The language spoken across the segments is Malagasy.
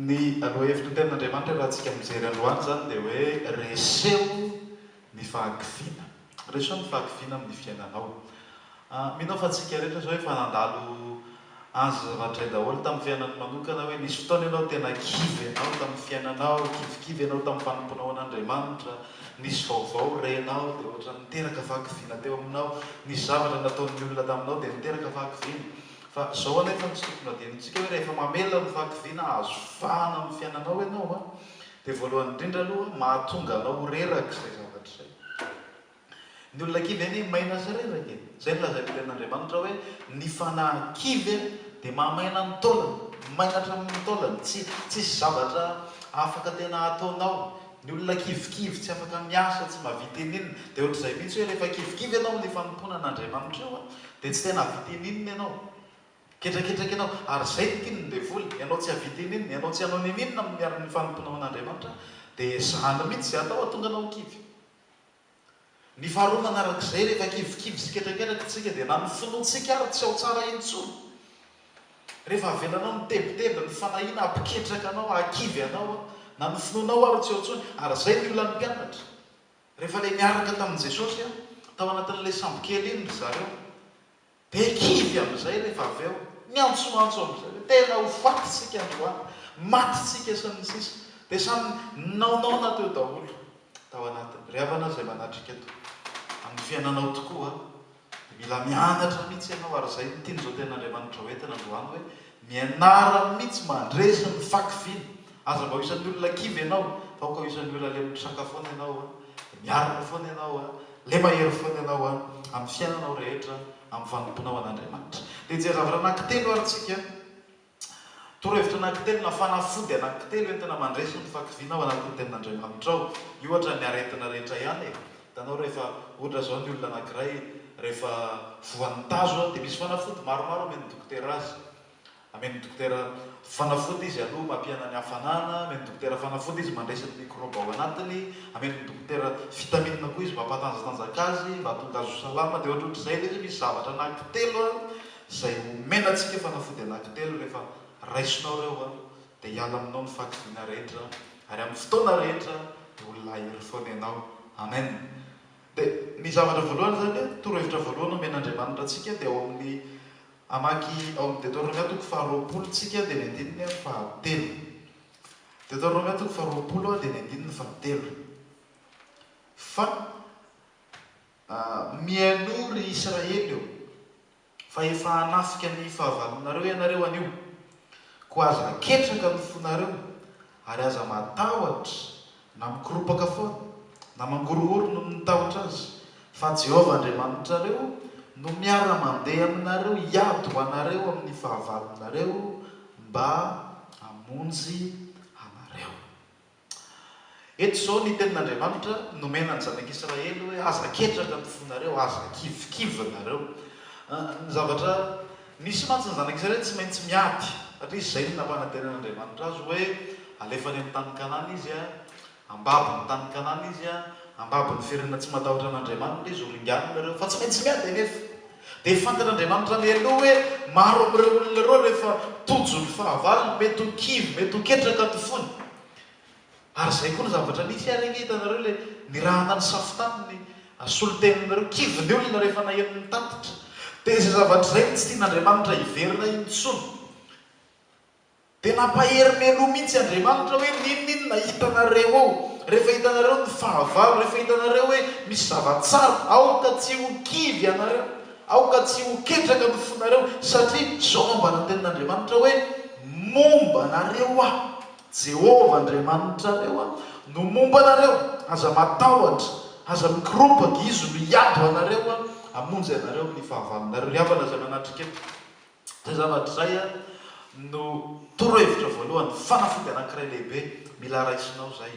Ny aloha hevitra ten'Andriamanitra raha tsika mijery androany zany dia hoe reseho ny fahakiviana. Reseho ny fahakiviana amin'ny fiainanao. Mino fa tsika rehetra zao efa nandalo azy zavatra daholo tamin'ny fiainana manokana hoe nisy fotoana ianao tena kivy ianao tamin'ny fiainanao, kivikivy ianao tamin'ny fanompoana an'Andriamanitra, nisy vaovao renao dia ohatra niteraka fahakiviana teo aminao, nisy zavatra nataon'ny olona taminao dia niteraka fahakiviana. Fa zao anefa ny tsy tokony adinontsika hoe rehefa mamelona ny fahakiviana azo vahana amin'ny fiainanao ianao dia voalohany indrindra aloha mahatonga anao reraka izay zavatra izay. Ny olona kivy any maina sy reraka. Zay no lazainy ten'Andriamanitra hoe ny fanahy kivy dia mahamaina ny taolana, maina hatramin'ny taolana, tsisy zavatra afaka tena ataonao. Ny olona kivikivy tsy afaka miasa, tsy mahavita in'inona. Dia ohatr'izay mihitsy hoe rehefa kivikivy ianao ny fanompoana an'Andriamanitra io dia tsy tena havita in'inona ianao. Ketraketraka ianao, ary zay ny tiany ny devoly, ianao tsy havita in'inona, ianao tsy hanao n'inona amin'ny miaran'ny fanompoana an'Andriamanitra, dia zany mihitsy izay atao atonga anao kivy. Ny faharoa manarak'izay rehefa kivikivy sy ketraketraka tsika dia na ny finoantsika ary tsy ao tsara intsony. Rehefa avelanao ny tebiteby, ny fanahiana, ampiketraka anao, akivy anao, na ny finoanao ary tsy ao intsony, ary zay ny olona ny mpianatra. Rehefa ilay miaraka tamin'i Jesosy tao anatin'ilay sambo kely iny ry zareo, dia kivy amin'izay rehefa avy eo, miantsoantso amin'izay, tena ho fatitsika androany, matitsika sy ny sisa, dia samy naonaona teo daholo tao anatiny. Ry havana izay manatrika eto amin'ny fiainanao tokoa, mila mianatra mihitsy ianao, ary izay no tiany zao ten'Andriamanitra hoentina androany hoe mianara mihitsy mandresy ny fahakiviana. Aza mba ho isan'ny olona kivy ianao, fa ho isan'ny olona le misaka foana ianao, miaraka foana ianao, le mahery foana ianao amin'ny fiainanao rehetra, amin'ny fanomponao an'Andriamanitra. Dia jery zavatra anankitelo ary tsika, torohevitra anankitelo na fanafody anankitelo entina mandresy ny fahakiviana ao anatin'ny ten'Andriamanitra ao. Io ohatra ny aretina rehetra ihany e. Hitanao rehefa ohatra zao ny olona anankiray rehefa voan'ny tazo dia misy fanafody maromaro ameny dokotera azy. Ameny dokotera fanafody izy aloha mampiana ny hafanana, ameny dokotera fanafody izy mandresy ny mikroba ao anatiny, ameny dokotera vitamine koa izy mampatanjatanjaka azy, mba hahatonga azy ho salama. Dia ohatrohatr'izay ilay izy misy zavatra anankitelo izay omenantsika fanafody anankitelo rehefa raisinao reo dia hiala aminao ny fahakiviana rehetra, ary amin'ny fotoana rehetra dia olona hery foana ianao. Amen. Dia ny zavatra voalohany zany, torohevitra voalohany omen'Andriamanitra antsika dia ao amin'ny amaky ao amin'ny Deutéronomie toko faharoapolo tsika dia ny andininy fahatelo. Deutéronomie toko faharoapolo dia ny andininy fahatelo. Fa mihaino ry Israely eo, fa efa hanafika ny fahavalonareo ianareo anio, ko aza aketraka ny fonareo, ary aza matahotra na mikoropaka foana na mangorohoro no mitahotra azy, fa Jehovah Andriamanitrareo no miara-mandeha aminareo, hiady ho anareo amin'ny fahavalonareo mba hamonjy anareo. Eto zao ny tenin'Andriamanitra nomena ny zanak'Israely hoe aza ketraka ny fonareo, aza kivikivy nareo. Ny zavatra nisy mantsy ny zanak'Israely tsy maintsy miady, satria izay ny nampanantenan'Andriamanitra azy hoe alefany amin'ny tany Kanana izy, ambabo ny tany Kanana izy, ambabo ny firenena tsy matahotra an'Andriamanitra izy, ho ringanina nareo, fa tsy maintsy miady anefa. Dia fantan'Andriamanitra mialoha hoe maro amin'ireo olona ireo rehefa tojo ny fahavalony, mety ho kivy, mety ho ketraka ny fony. Ary izay koa ny zavatra nisy ary hitanareo le nirahana ny safitany ny solotenanareo, kivy ny olona rehefa naheno ny tatitra. Dia izay zavatra izay tsy tian'Andriamanitra hiverina intsony. Dia nampahery mialoha mihitsy Andriamanitra hoe ninona hitanareo ao. Rehefa hitanareo ny fahavalo, rehefa hitanareo hoe misy zavatsara, aoka tsy ho kivy ianareo, aoka tsy ho ketraka ny fonareo, satria zao momba ny tenin'Andriamanitra hoe momba anareo Jehovah Andriamanitrareo no momba anareo, aza matahotra, aza mikorompaka, izy no hiady anareo, hamonjy anareo amin'ny fahavalonareo. Ry havana izay manatrika eto, izay zavatra izay no torohevitra voalohany, fanafody anankiray lehibe mila raisinao zay,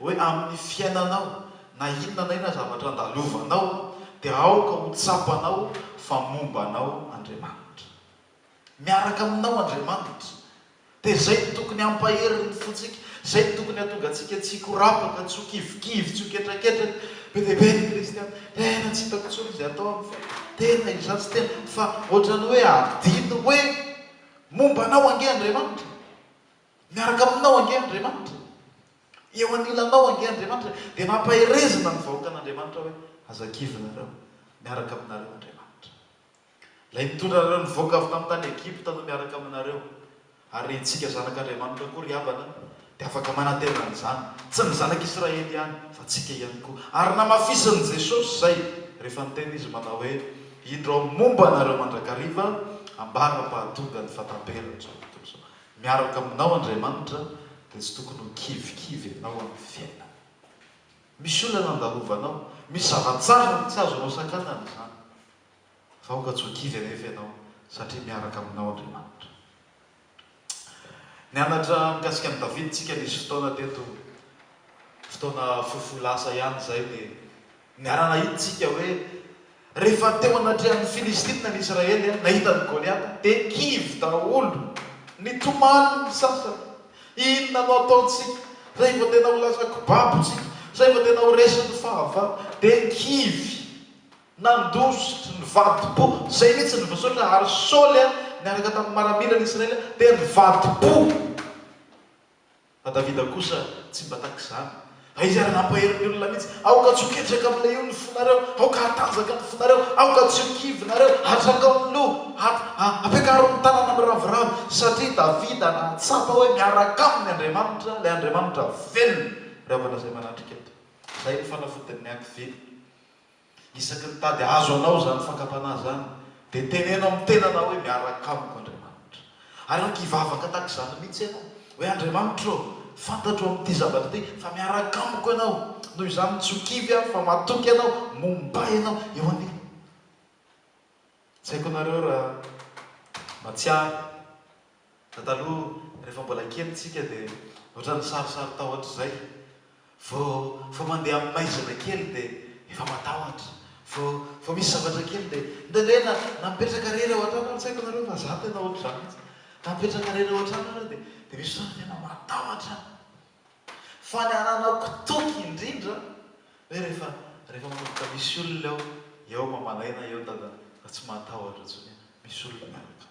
hoe amin'ny fiainanao na inona na inona zavatra andalovanao dia aoka ho tsapanao fa mombanao Andriamanitra, miaraka aminao Andriamanitra. Dia zay tokony hampahery ny fontsika, zay tokony hatonga antsika tsy hikorapaka, tsy ho kivikivy, tsy ho ketraketraka. Be dia be ny kristiana, tena tsy hitako intsony izay atao amin'ny tena izatsy tena, fa ohatrany hoe adino hoe mombanao ange Andriamanitra. miaraka aminao ange Andriamanitra, eo anilanao ange Andriamanitra, dia mampaherezina ny vahoaka an'Andriamanitra hoe azakivonareo miaraka aminareo Andriamanitra. Ilay mitondra nareo ny voaka avy tamin'ny tany Egipta no miaraka aminareo, ary itsika zanak'Andriamanitra koa ry havana dia afaka manantena an'izany, tsy ny zanak'Israely ihany fa tsika ihany koa. Ary namafisin'i Jesosy izay rehefa niteny izy manao hoe indro momba anareo mandrakariva ambara-pahatonga ny fataperatra. Miaraka aminao Andriamanitra dia tsy tokony ho kivikivy ianao amin'ny fiainana. Misy olona nandalovanao, misy zava-tsara tsy azonao sakanana izany, fa aoka tsy ho kivy anefa ianao satria miaraka aminao Andriamanitra. Nianatra mikasika ny David tsika nisy fotoana teto, fotoana fofolasa ihany izay, dia niarana hitsika hoe rehefa teo anatrehan'ny Filistina ny Israely nahita ny Goliata dia kivy daholo, nitomany ny sasany. Inona no ataontsika? Zay vao tena ho lasa kibabotsika, zay vao tena ho resin'ny fahavalo, dia kivy nandositry ny vadi-po. Zay mihitsy ny voasoratra ary Saoly niaraka tamin'ny maramila ny Israely dia ny vadi-po. Fa Davida kosa tsy mba takizany. Izy ary nampahery ny olona mihitsy, aoka tsy ho ketraka amin'ilay io ny fonareo, aoka hatanjaka ny fonareo, aoka tsy ho kivynareo, hatraka amin'ny loha, apekaro ny tanana amin'ny ravoravo, satria Davida nahatsapa hoe miaraka amin'ny Andriamanitra, ilay Andriamanitra velona. Ravana izay manatrika eto, izay ny fanafodin'ny ankively. Isaky ny tady azo anao zany fakapana zany, dia tenenao amin'ny tenana hoe miaraka amiko Andriamanitra. Ary aoka hivavaka takizany mihitsy ianao hoe Andriamanitra fantatro amin'ity zavatra ity fa miaraka amiko ianao, noho izany tsy ho kivy aho fa matoky ianao, momba ianao eo an'iny. Tsy haiko nareo raha matsiary taloha rehefa mbola kely tsika dia ohatran'ny sarisary tahotra izay, vao mandeha amin'ny maizina kely dia efa matahotra, vao misy zavatra kely dia ndraindray na mipetraka rery ao an-trano. Tsy haiko nareo fa za tena ohatr'izany mihitsy, na mipetraka rery ao an-trano dia misy fotoana tena matahotra. Fa ny ananako toky indrindra hoe rehefa manomboka misy olona eo mamanaina eo dada tsy matahotra intsony, misy olona miaraka.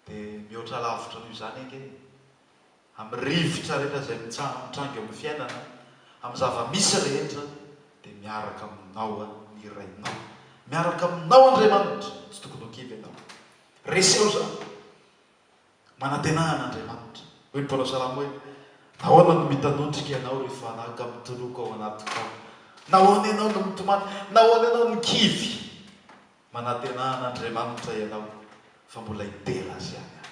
Dia mihoatra lavitra noho izany ange amin'ny rivotra rehetra izay mitrango amin'ny fiainana, amin'ny zava-misy rehetra, dia miaraka aminao ny rainao, miaraka aminao Andriamanitra, tsy tokony ho kivy ianao. Reseo zany manantenana Andriamanitra. Hoe ny Paoly Salamo hoe nahoana no mitanotrika ianao rehefa nahaka mitoloko ao anatiko ao, nahoana ianao no mitomany, nahoana ianao no kivy. Manantenana Andriamanitra ianao fa mbola hitera azy ihany.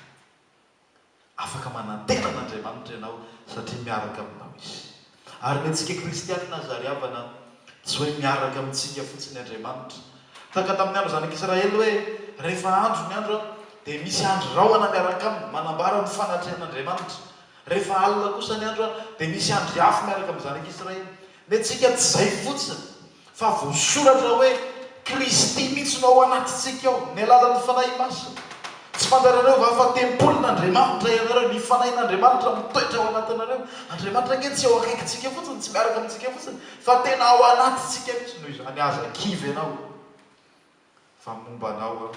Afaka manantenana Andriamanitra ianao satria miaraka aminao izy. Ary ny antsika kristianina zary havana tsy hoe miaraka amintsika fotsiny Andriamanitra. Taka tamin'ny andro zanak'Israely hoe rehefa andro ny andro dia misy andro rahona miaraka aminy manambara ny fanatrehan'Andriamanitra. Rehefa alina kosa ny andro dia misy andro hafa miaraka amin'ny zanak'Israely. Ny antsika tsy izay fotsiny fa voasoratra hoe Kristy mihitsy no ao anatitsika ao, ny alalan'ny fanahy masina. Tsy fantarareo va fa tempolin'Andriamanitra ianareo, ny fanahin'Andriamanitra mitoetra ao anatinareo. Andriamanitra ange tsy ao akaikitsika fotsiny, tsy miaraka amintsika fotsiny, fa tena ao anatitsika mihitsy. Noho izany aza kivy ianao fa mombanao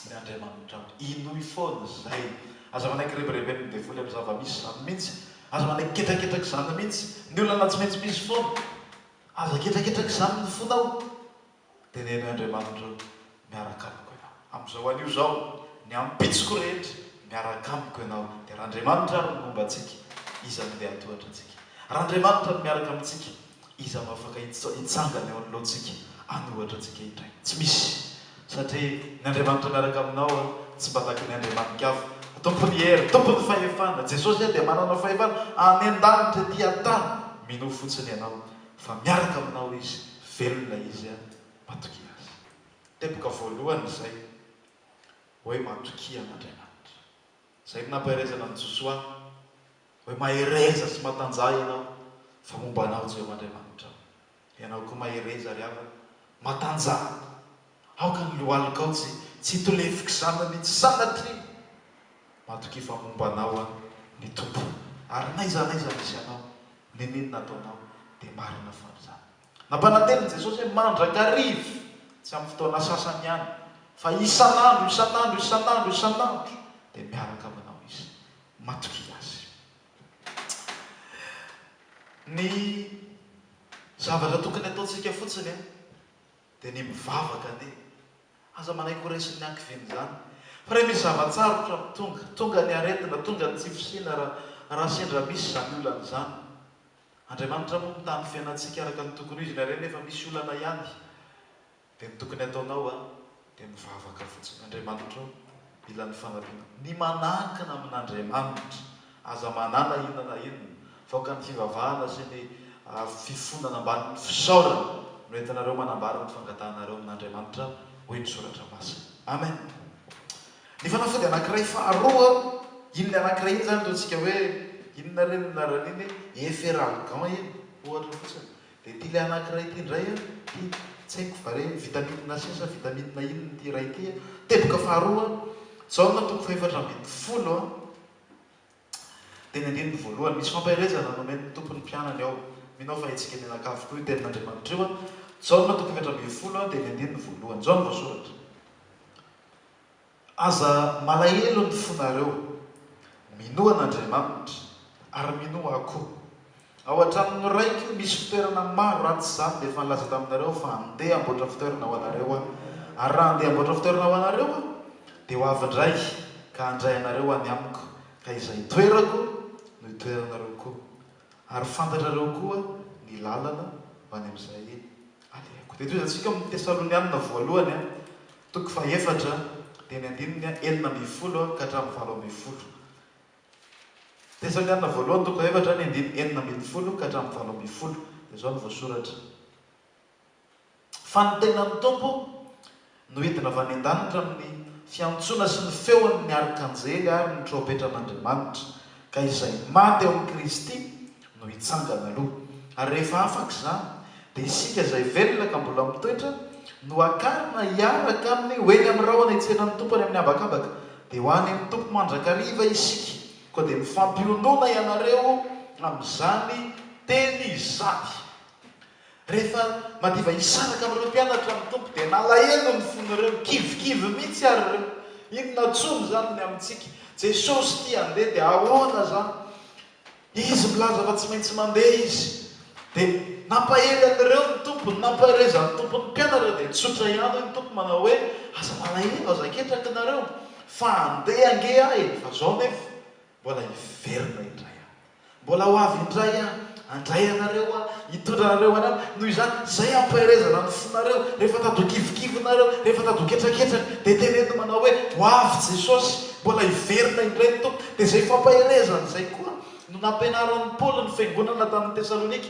ny Andriamanitra. Inoy foana izay aza manaiky reberebe ny devoly amin'ny zava-misy zany mihitsy, aza manaiky ketraketraky izany mihitsy. Ny olona na tsy maintsy misy foana, aza ketraketraky izany ny fonao, dia neny Andriamanitra miaraka amiko ianao. Amin'izao anio zao ny ampitsiko rehetra miaraka amiko ianao. Dia raha Andriamanitra ary ny momba antsika, iza mandeha atohatra antsika. Raha Andriamanitra ny miaraka amintsika, iza afaka hitsangana eo anoloantsika, anohatra antsika indray. Tsy misy, satria ny Andriamanitra miaraka aminao tsy mba taky ny Andriamanitra hafa. Tompony hery, tompony fahefana. Jesosy dia manana fahefana any an-danitra ety an-tany. Mino fotsiny ianao fa miaraka aminao izy, velona izy matoky azy. Tepoka voalohany izay hoe matoky an'Andriamanitra. Izay no nampaherezana ny Josoa hoe mahereza sy matanjaha ianao fa momba anao tsy eo Andriamanitra. Ianao koa mahereza ry havana, matanjaha. Aoka ny lohalika ao tsy tolefika izany mihitsy sanatria matoky fa momba anao ny tompo. Ary naiza misy anao, ninona ataonao dia marina farizany. Nampananteny Jesosy hoe mandrakariva, tsy amin'ny fotoana sasany ihany, fa isan'andro dia miaraka aminao izy. ny zavatra tokony ataontsika fotsiny dia ny mivavaka ane aza manaikoraisin'ny ankiviny zany fa raha misy zavatsarotra tonga ny aretina tonga ny tsy fisiana raha sendra misy zany olana zany. Andriamanitra moa mitany fiainantsika araka ny tokony izy nareny efa misy olana ihany dia ny tokony ataonao dia mivavaka fotsiny. Andriamanitra mila ny fanampiana ny manankina amin'Andriamanitra aza manana inona na inona vaoka ny fivavahana sy ny fifonana ambanin'ny fisaorana no entinareo manambara ny fangatanareo amin'Andriamanitra hoe ny soratra masina. Amen. Ny fanafody anankiray faharoa inona anankiray iny zany toantsika hoe inona reny naran'iny eferalgan iny ohatra fotsiny dia ty le anankiray ty indray ty tsy haiko fa re vitamina sisa vitamina inona ty ray ty teboka faharoa zao na toko fa720 dia ny andininy voalohany misy fampahirezana nomeny tompony mpianany ao minao fa itsika ny anakavy koa io tenin'Andriamanitra io zao na toko 720 dia ny andininy voalohany zao no voasoratra. Aza malahelo ny fonareo minoan'Andriamanitra ary minoa akoho ao an-tranony raiky misy fitoerana maro ratsy zany dia efa nilaza taminareo fa andeha amboatra fitoerana ho anareo ary raha andeha amboatra fitoerana ho anareo dia ho avindray ka handray anareo any amiko ka izay toerako no itoeranareo koa ary fantatrareo koa ny lalana ho any amin'izay alehako. Dia toy antsika amin'ny Tesalonianina voalohany toko fa 4 dia ny andininy 9:20 ka hatramin'ny 7:20. Tesalonianina voalohany toko 4 ny andininy 9:20 ka hatramin'ny 7:20 dia zao no voasoratra. Fa ny tenan'ny tompo no hidina avy any an-danitra amin'ny fiantsoana sy ny feon'ny arkanjely ary ny trompetran'Andriamanitra ka izay maty eo amin'ny Kristy no hitsangana aloha. Ary rehefa afaka izany dia isika izay velona ka mbola mitoetra no akarina hiaraka aminy hoeny amin'ny rahona hitsenan'ny tompo any amin'ny habakabaka dia ho any amin'ny tompo mandrakariva isika koa dia mifampionona ianareo amin'izany teny izany. Rehefa madiva hisaraka amin'ireo mpianatra amin'ny tompo dia nalahelo ny fonareo kivikivy mihitsy ary reo inona tsony zany ny amintsika Jesosy ty andeha dia ahoana zany izy milaza fa tsy maintsy mandeha izy dia nampahely an'ireo ny tompony nampahereza ny tompony mpianatra dia tsotra ihany ny tompo manao hoe aza malahelo aza ketraky nareo fa andeha ange ahy fa zao nefa mbola hiverina indray mbola ho avy indray andray anareo hitondra anareo any noho izany zay ampaherezana ny fonareo rehefa tadokivikivinareo rehefa tadoketraketraka dia teneno manao hoe ho avy Jesosy mbola hiverina indray ny tompo. Dia zay fampaherezana zay koa no nampianaran'ny Paoly ny fiangonana tamin'ny Tesalonika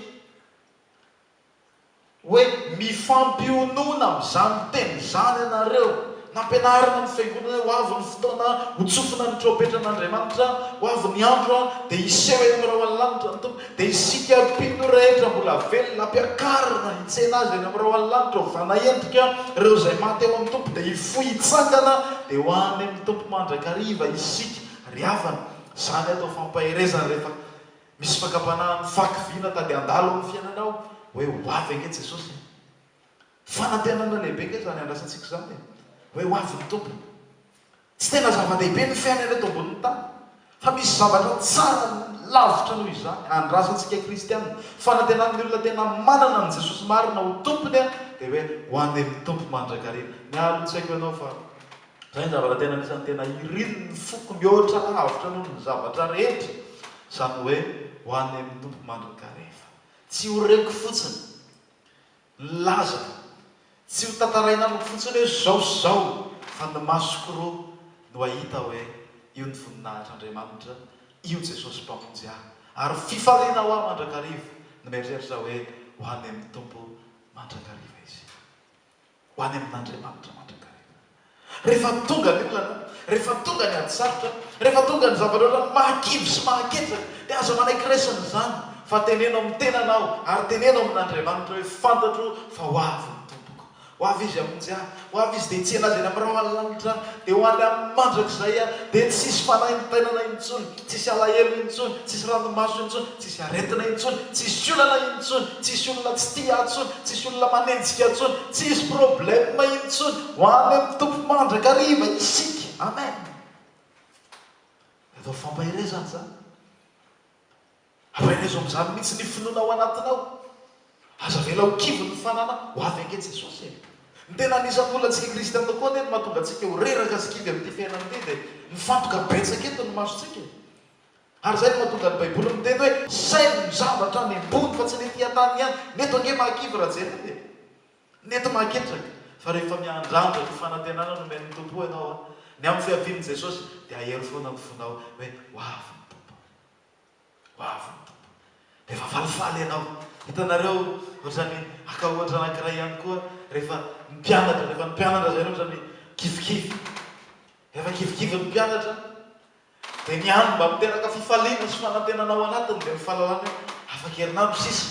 hoe mifampionona amin'izany teny zany ianareo. Nampianarana ny fiangonana ho avy ny fotoana ho tsofina ny trompetran'Andriamanitra ho avy ny andro dia hiseho eny amin'ny raho any-lanitra ny tompo dia isika mpino rehetra mbola velona ampiakarina hitsena azy eny amin'ny raho any-lanitra ho vanaendrika ireo izay maty eo amin'ny tompo dia hifoy hitsangana dia ho any amin'ny tompo mandrakariva isika ry havana. Zany atao fampaherezana rehefa misy fakapanahan'ny fakiviana tady andalo amin'ny fiainanao hoe ho avy ange Jesosy. Fanantenana lehibe nge zany andrasantsika zany hoe ho avy ny tompo. Tsy tena zava-dehibe ny fiainana eto ambonin'ny tany fa misy zavatra tsara lavitra noho izany andrasantsika kristianina. Fanantenan'ny olona tena manana ny Jesosy marina ho tompony dia hoe ho any amin'ny tompo mandrakariva. Mialo tsy haiko ianao fa zay ny zavatra tena anisany tena irin'ny foko mihoatra lavitra noho ny zavatra rehetra zany hoe ho any amin'ny tompo mandrakariva. Tsy ho reko fotsiny laza tsy ho tantaraina amiko fotsiny hoe zao sy zao fa ny masoko roa no ahita hoe io ny voninahitr'Andriamanitra io Jesosy mpamonjy ahy ary fifaliana ho ahy mandrakariva no mieritreritra hoe ho any amin'ny tompo mandrakariva izy ho any amin'Andriamanitra mandrakariva. Rehefa tonga ny olana rehefa tonga ny ady sarotra rehefa tonga ny zavatra mahakivy sy mahaketraka dia aza manaikiresana zany fa teneno amin'ny tenanao ary teneno amin'Andriamanitra hoe fantatro fa ho avy ny tompoko ho avy izy amonjy ahy ho avy izy dia hitsena azy eny amin'ny raho any-lanitra dia ho any amin'ny mandrakizay dia tsisy fanahy ny tenana intsony tsisy alahelo intsony tsisy ranomaso intsony tsisy aretina intsony tsisy olana intsony tsisy olona tsy tia intsony tsisy olona manenjika intsony tsisy problema intsony ho any amin'ny tompo mandrakariva isika. Amen. Atao fampahirezana zany apainaizo am'izany mihitsy ny finoana ao anatinao. Aza vela ho kivo ny fanana ho avy ange Jesosy. Ny tena anisan'ny olona antsika kristiana tokoa ny mahatonga antsika ho reraka sy kivy amin'ity fiainana ity dia mifantoka betsaka eto ny masontsika. Ary zay no mahatonga ny baiboly miteny hoe sainy ny zavatra ny ambony fa tsy ny ety an-tany ihany. Neto ange mahakivy raha jerena. Neto mahaketraka. Fa rehefa miandrandra ny fanantenana no men'ny tompo ianao ny amin'ny fiavian'i Jesosy dia ahery foana ny fonao hoe ho avy ny tompo. Ho avy ny tompo. Dia efa falifaly ianao. Hitanareo ohatrany aka ohatra anankiray ihany koa rehefa mpianatra zay no ohatrany kivikivy. Rehefa kivikivy ny mpianatra dia ny any mba miteraka fifaliana sy fanantenana ao anatiny dia mifahalalana hoe afaka herinandro sisa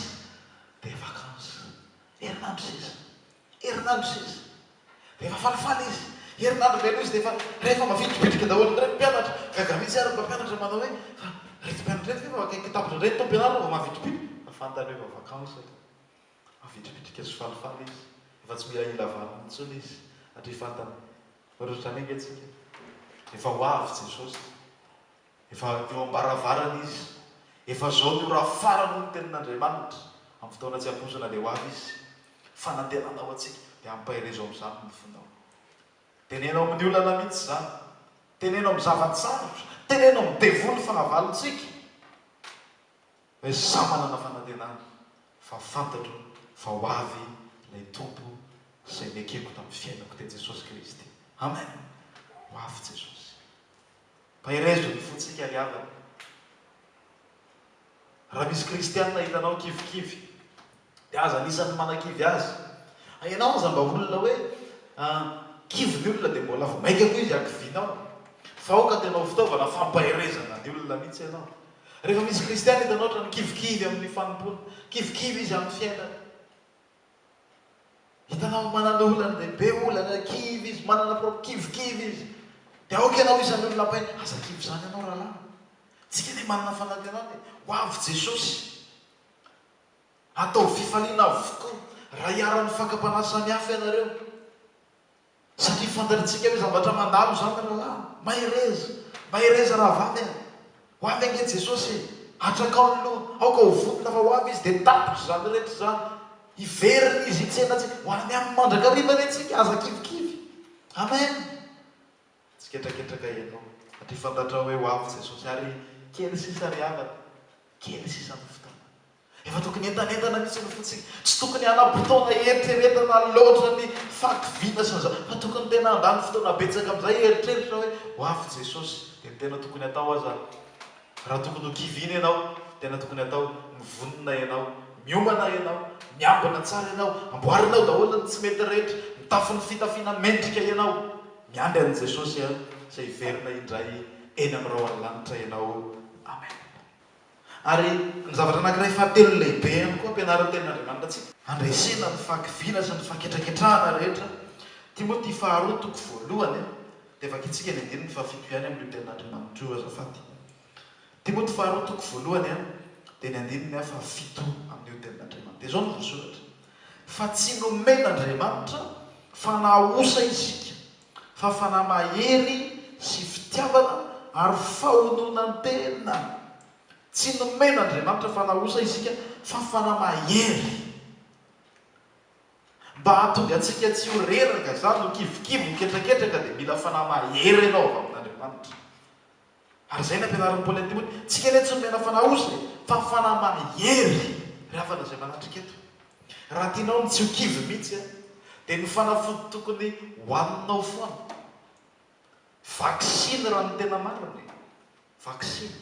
dia vakansa. Herinandro sisa. Herinandro sisa. Dia efa falifaly izy. Herinandro velo izy dia rehefa mavitribitrika daholo ny mpianatra gaga mihitsy ary mba mpianatra manao hoe reto mpianatra reto fa akaiky tapitra reto tompianatra vao mavitribitrika. Fantany hoe vakansa. Mavitribitrika sy falifaly izy. Efa tsy mila ila valiny intsony izy. Atri fantany. Ohatrany antsika. Efa ho avy Jesosy. Efa eo ambaravarana izy. Efa zao ny ora farany ny tenin'Andriamanitra. Amin'ny fotoana tsy amposana dia ho avy izy. Fanantenanao atsika dia ampahirezo amin'izany ny fonao. Tenenao amin'ny olana mihitsy zany. Tenenao amin'ny zava-tsarotra. Tenenao amin'ny devoly fanavalontsika. Hoe samy manana fanantenana fa fantatro fa ho avy ilay tompo izay nekeko tamin'ny fiainako teny Jesosy Kristy. Amen. Ho avy Jesosy. Pahirezo ny fontsika aliavana. Raha misy kristianina hitanao kivikivy dia aza anisan'ny manakivy azy. Ianao aza mba olona hoe kivy ny olona dia mbola vao maika koa izy akivinao. Fa ao ka tenao fitaovana fampahirezana ny olona mihitsy ianao. Rehefa misy kristiana hitanao ohatrany kivikivy amin'ny fanompona, kivikivy izy amin'ny fiainana. Hitanao manana olana lehibe olana kivy izy, manana kivikivy izy. Dia aoka ianao isan'ny olona ampainy, aza kivy izany ianao rahalahy. Tsika dia manana fanantenana ho avy Jesosy. Atao fifaliana avokoa raha hiara-ny fakapana samihafa ianareo. Satria fantantsika hoe zavatra mandalo zany rahalahy. Mahireza raha vavy any. Ho avy ange Jesosy. Atrakao ny loha. Aoka ho votona fa ho avy izy dia tapitra zany rehetra zany. Iveriny izy itsenatsika. Ho any amin'ny mandrakariva retsika aza kivikivy. Amen. Tsy ketraketraka ianao. Atria fantatra hoe ho avy Jesosy ary kely sisa riavana. Kely sisa ny fotoana. Efa tokony entanentana mihitsy ny fotsika. Tsy tokony hanam-potoana eritreretana loatra ny fakiviana sy an'izao. Fa tokony tena handany fotoana betsaka amin'izay eritreritra hoe ho avy Jesosy. Dia tena tokony atao aza. Raha tokony ho kiviana ianao, tena tokony atao mivonona ianao, miomana ianao, miambina tsara ianao, amboarinao daholo ny tsy mety rehetra, mitafy ny fitafiana mendrika ianao. Miandry an'i Jesosy izay hiverina indray eny amin'ny rahoan'ny lanitra ianao. Amen. Ary ny zavatra anankiray fahatelo lehibe ihany koa ampianaran'ny tenin'Andriamanitra antsika. Andresena ny fakiviana sy ny faketraketrahana rehetra. Timoty 2:1 dia vakitsika ny andininy fa fito ihany amin'io tenin'Andriamanitra io azafady. Timoty 2:1 dia ny andininy fa fito amin'io tenin'Andriamanitra. Dia izao no voasoratra. Fa tsy nomen'Andriamanitra fanahosa isika, fa fanamahery sy fitiavana ary fahononantena. Tsy nomen'Andriamanitra fanahosa isika fa fanamahery. Mba hahatonga antsika tsy ho reraka zany ho kivikivy miketraketraka dia mila fanamahery ianao avy amin'Andriamanitra. Ary izay ny ampianaran'ny Paoly ny Timoty, tsika anie tsy nomena fanahosa fa fanamahery. Ravana izay manatrika eto. Raha tianao ny tsy ho kivy mihitsy dia ny fanafody tokony hohaninao foana. Vaksiny raha ny tena marina. Vaksiny.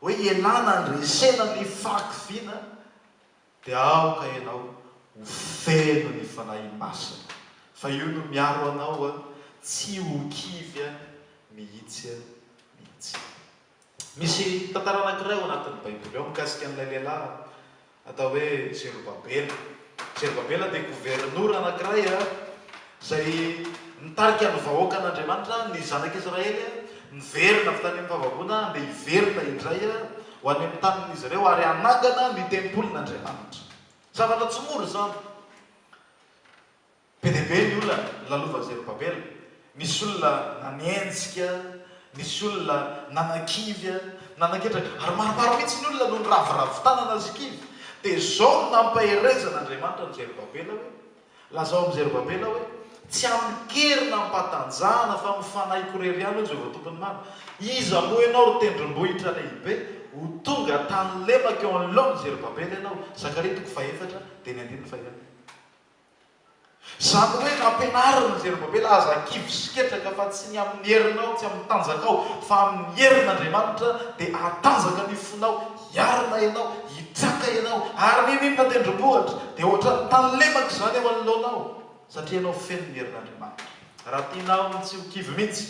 Hoe ialana andresena ny fakiviana dia aoka ianao ho feno ny fanahy masina. Fa io no miaro anao tsy ho kivy mihitsy. Misy tantara anankiray ao anatin'ny Baiboly ao mikasika an'ilay lehilahy atao hoe Zerubabela. Zerubabela dia gouvernour anankiray izay nitarika ny vahoaka an'Andriamanitra, ny zanak' Israely niverina avy tany amin'ny fahavahoana dia hiverina indray ho any amin'ny tanin'izy ireo ary hanangana ny tempolin'Andriamanitra. Zavatra tsy mora zany. Be dia be ny olona lalova Zerubabela. Misy olona nanienjika, misy olona nanakivy, nananketra ary maromaro mihitsy ny olona no ny raviravitanana sy kivy dia zao nampaherezan'Andriamanitra ny Zerubabela hoe lazao amin'ny Zerubabela hoe tsy amikerina mpatanjahana fa mifanahy korery ihany hoe Jehovah tompony maro iza moa ianao ro tendrombohitra lehibe ho tonga tany lemaka eo anoloan'ny Zerubabela ianao. Zakaria 4:4 dia ny 5. Zany hoe nampianarina ny Zerubabela aza kivy siketraka fa tsy ny amin'ny herinao, tsy amin'ny tanjakao fa amin'ny herin'Andriamanitra dia atanjaka ny fonao, hiarina ianao, hitraka ianao ary ninona tendrombohitra dia ohatra ny tany lemaka izany eo anoloanao satria ianao feno ny herin'Andriamanitra. Raha tianao tsy ho kivy mihitsy,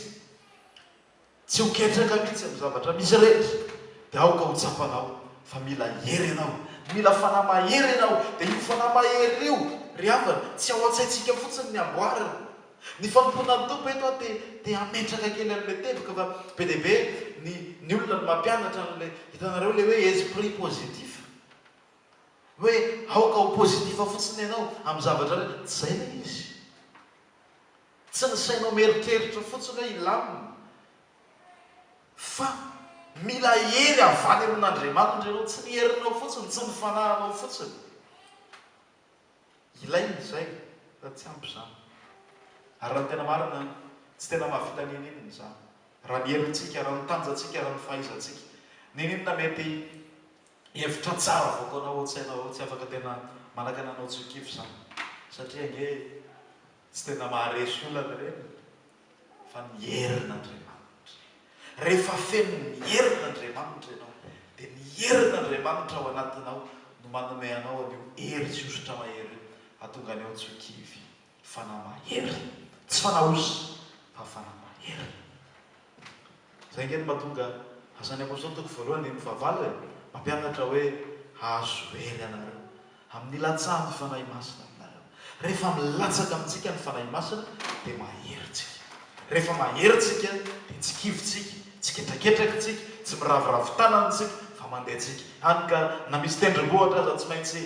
tsy ho ketraka mihitsy amin'ny zavatra misy rehetra dia aoka ho tsapanao fa mila hery ianao, mila fanahy mahery ianao. Dia io fanahy mahery io ry havana tsy ao an-tsaintsika fotsiny ny amboarina. Ny famponan'ny tompo eto dia ametraka kely amin'ilay teboka fa be dia be ny olona no mampianatra n'ilay hitanareo le hoe esprit positif hoe aoka ho pozitifa fotsiny ianao amin'ny zavatra re tsy zay le izy. Tsy ny sainao mieritreritra fotsiny hoe ilamina fa mila hery avany amin'Andriamanitra ianao, tsy ny herinao fotsiny, tsy ny fanahinao fotsiny. Ilainy izay fa tsy ampy izany. Ary raha tena marina tsy tena mahavita ninina izany. Raha ny herintsika, raha ny tanjantsika, raha ny fahaizantsika, ninina mety hevitra tsara vaoka anao an-tsainao tsy afaka tena manaka nanao tsikivy izany satria nge tsy tena maharesy olana ireny fa ny herin'Andriamanitra. Rehefa feno ny herin'Andriamanitra ianao dia ny herin'Andriamanitra ao anatinao no manome anao an'io hery sy osotra mahery atonga ny ao tsikivy fanahy mahery, tsy fanaosy fa fanahy mahery. Zay nge no mahatonga azan'ny apôstôly toko voalohany ny fahavalo mampianatra hoe azo hery ianareo amin'ny latsaha ny fanahy masina aminareo. Rehefa milatsaka amintsika ny fanahy masina dia maheritsika. Rehefa maheritsika dia tsy kivitsika, tsy ketraketrakytsika, tsy miraviravin-tanantsika fa mandehantsika. Hany ka na misy tendrombohitra aza tsy maintsy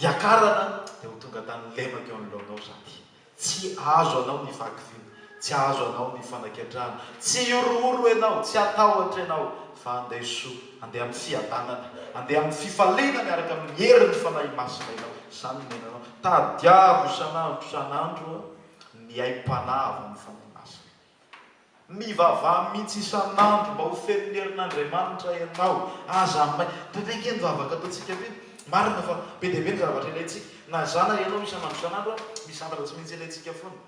hiakarana dia ho tonga tany lemaka eo anoloanao zany. Tsy azo anao ny vakiviana, tsy azo anao ny fanaketrahana, tsy iorooro ianao, tsy atahotra ianao fa andeha soa, andeha amin'ny fiadanana, andeha amin'ny fifaliana miaraka amin'ny herin'ny fanahy masina ianao. Izany menanao tadiavo isan'andro isan'andro ny aim-panahy amin'ny fanahy masina. Mivavaha mihitsy isan'andro mba ho feno ny herin'Andriamanitra ianao. Aza may bebeke ny vavaka ataontsika be marina fa be dia be ny zavatra ilayntsika. Na zana ianao isan'andro isan'andro misy zavatra tsy maintsy ilayntsika foana.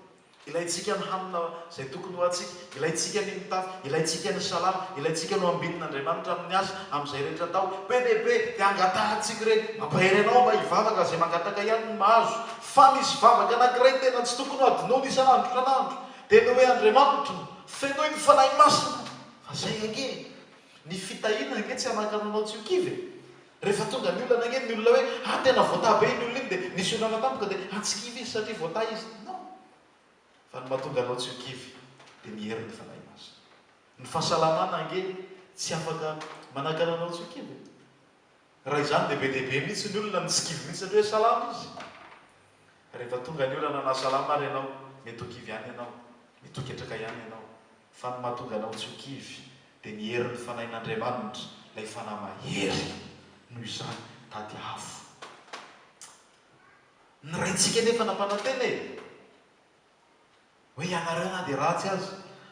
Ilayntsika ny hanina izay tokony ho antsika, ilayntsika ny mitafy, ilayntsika ny salama, ilayntsika no ambidin'Andriamanitra amin'ny asa amin'izay rehetra atao. Be dia be dia angatahantsika ireny mampahery anao mba hivavaka izay mangataka ihany ny mahazo. Fa misy vavaka anankiray tena tsy tokony ho adinoina isan'andro isan'andro dia ny hoe Andriamanitra fenoy ny fanahy masina. Fa zay ange ny fitahiana ange tsy hanakananao tsy ho kivy. Rehefa tonga ny olona ange ny olona hoe tena voata be iny olona iny dia nisy olona tampoka dia tsy kivy izy satria voata izy. Fa ny mahatonga anao tsy ho kivy dia ny herin'ny fanahy masina. Ny fahasalamana ange tsy afaka manakana anao tsy ho kivy. Raha izany dia be dia be mihitsy ny olona ny tsy kivy mihitsy satria hoe salama izy. Rehefa tonga ny olana nasalama ary ianao mety ho kivy ihany ianao, mety ho ketraka ihany ianao. Fa ny mahatonga anao tsy ho kivy dia ny herin'ny fanahin'Andriamanitra ilay fanahy mahery noho izany tadiavo. Ny raintsika nefa nampananteny hoe ianareo na dia ratsy azy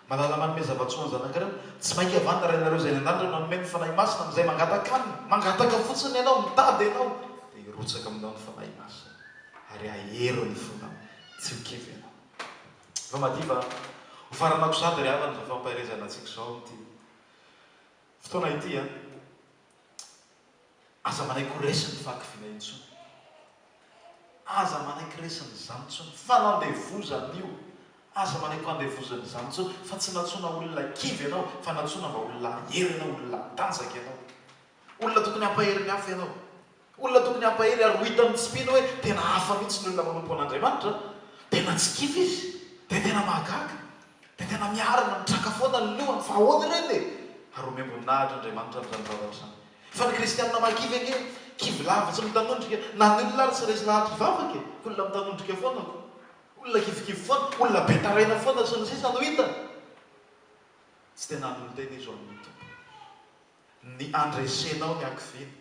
malala manome zava-tsoa zanak'ireo tsy mainka avana rainareo izay nandanitra nanome ny fanahy masina amin'izay mangataka aminy, mangataka fotsiny ianao, mitady ianao dia hirotsaka aminao ny fanahy masina ary ahery ny fonao tsy ho kivy ianao. Fa madiva ho faranako sady ry havana izay fampaherezana antsika izao amin'ity fotoana ity aza manaiky resiny fahakiviana intsony, aza manaiky resiny izany intsony fanandevozana io, aza manaiky fandevozana izany intsony fa tsy natsona olona kivy ianao fa natsona mba olona hery ianao, olona tanjaka ianao, olona tokony hampahery ny hafa ianao, olona tokony hampahery ary ho hitan'ny tsipina hoe tena hafa mihitsy ny olona manompo an'Andriamanitra, tena tsy kivy izy, dia tena mahagaga, dia tena miarina mitraka foana ny lohany fa ahoana ireny ary omembonahitra Andriamanitra amin'izany zavatra izany. Fa ny kristianina mahakivy ange kivy lava tsy mitanondrika na ny olona ary tsy resy lahatra hivavaka olona mitanondrika foana, olona kivikivy foana, olona be taraina foana sy ny sisa no hita. Tsy tena an'olon-tena izy ao amin'ny tompo. ny andresenao ny akivina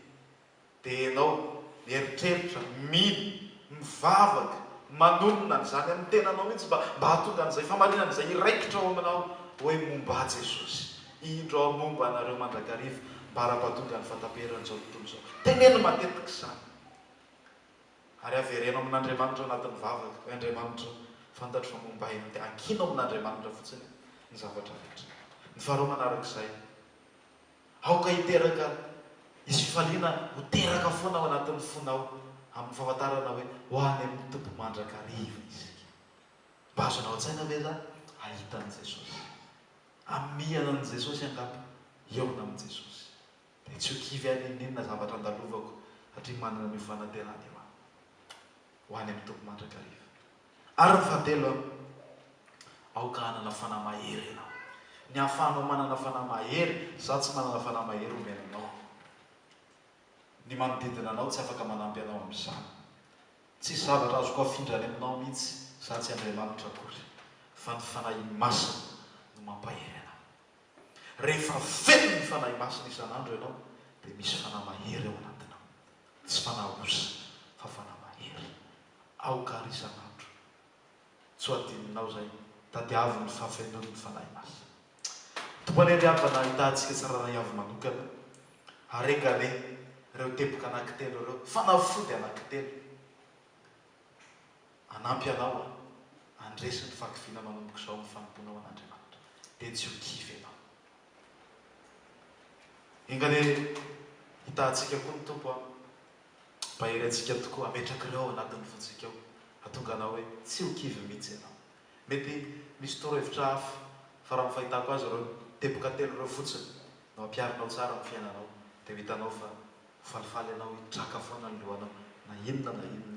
dia ianao mieritreritra mino mivavaka manonona n'izany amin'ny tenanao mihitsy mba hahatonga an'izay famarinan'izay iraikitra ao aminao hoe momba Jesosy indro ao momba anareo mandrakariva mba ara-pahatonga ny fataperan'izao tontolo izao teneno matetika izany ary averenao amin'Andriamanitra anatin'ny vavaka hoe Andriamanitra fantatro fa momba eny dia ankinao amin'Andriamanitra fotsiny ny zavatra rehetra. Ny faharoa manarak'izay aoka hiteraka izy fifaliana ho teraka foana ao anatin'ny fonao amin'ny fahafantarana hoe ho any amin'ny tompo mandrakariva isika. Mba azonao an-tsaina ve zany ahita an' Jesosy, amihana an' Jesosy angamba eona amin' Jesosy dia tsy ho kivy any ininona zavatra andalovako satria manana ny fanantenany eo any ho any amin'ny tompo mandrakariva. Ary ny fahatelo aoka hanana fanahy mahery ianao. Ny ahafahanao manana fanahy mahery, za tsy manana fanahy mahery omenanao. Ny manodidina anao tsy afaka manampy anao amin'izany. Tsisy zavatra azoko afindrany aminao mihitsy, za tsy Andriamanitra akory, fa ny fanahy masina no mampahery anao. Rehefa feno ny fanahy masina isan'andro ianao, dia misy fanahy mahery ao anatinao. Tsy fanahy osa, fa fanahy mahery. Aoka ary isan'andro. Tsy ho adininao zay, tadiavo ny fahafenon'ny fanahy masina. Tompony andriavana hitantsika tsara avy manokana, arengane ireo teboka anankitelo ireo, fanafody anankitelo. Anampy anao andresy ny fakivina manomboka izao ny fanomponao an'Andriamanitra. Dia tsy ho kivy ianao. Engane hitantsika koa ny tompo mba hery antsika tokoa, ametraka ireo anatin'ny fontsika ao, hatonga anao hoe tsy ho kivy mihitsy ianao. Mety misy torohevitra hafa fa raha fahitako azy ireo teboka telo ireo fotsiny no ampiarinao tsara amin'ny fiainanao dia hitanao fa falifaly ianao hitraka foana ny lohanao na inona